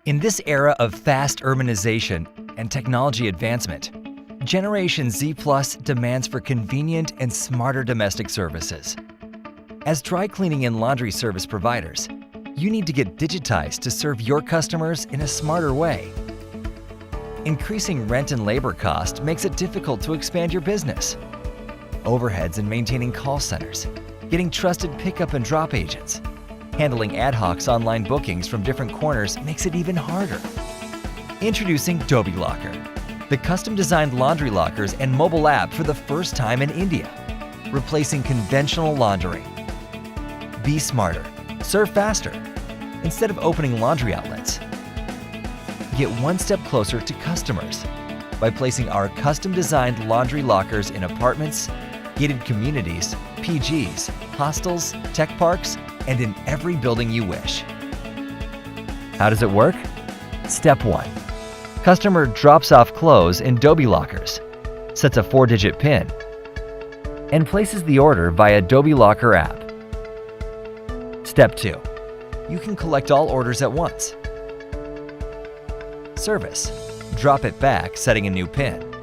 In this era of fast urbanization and technology advancement, Generation Z Plus demands for convenient and smarter domestic services. As dry cleaning and laundry service providers, you need to get digitized to serve your customers in a smarter way. Increasing rent and labor cost makes it difficult to expand your business. Overheads in maintaining call centers, getting trusted pickup and drop agents, handling ad hoc online bookings from different corners makes it even harder. Introducing dhobilocker, the custom-designed laundry lockers and mobile app for the first time in India, replacing conventional laundering. Be smarter, serve faster, instead of opening laundry outlets. Get one step closer to customers by placing our custom-designed laundry lockers in apartments, gated communities, PGs, hostels, tech parks, and in every building you wish. How does it work? Step 1. Customer drops off clothes in dhobilockers, sets a 4-digit PIN, and places the order via dhobilocker app. Step 2. You can collect all orders at once. Service. Drop it back, setting a new PIN.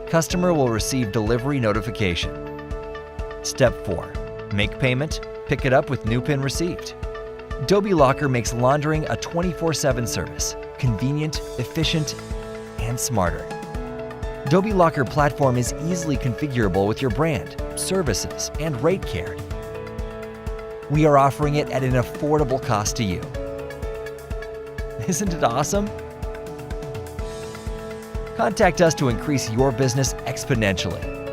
Customer will receive delivery notification. Step 4. Make payment, pick it up with new PIN received. dhobilocker makes laundering a 24/7 service, convenient, efficient, and smarter. dhobilocker platform is easily configurable with your brand, services, and rate card. We are offering it at an affordable cost to you. Isn't it awesome? Contact us to increase your business exponentially.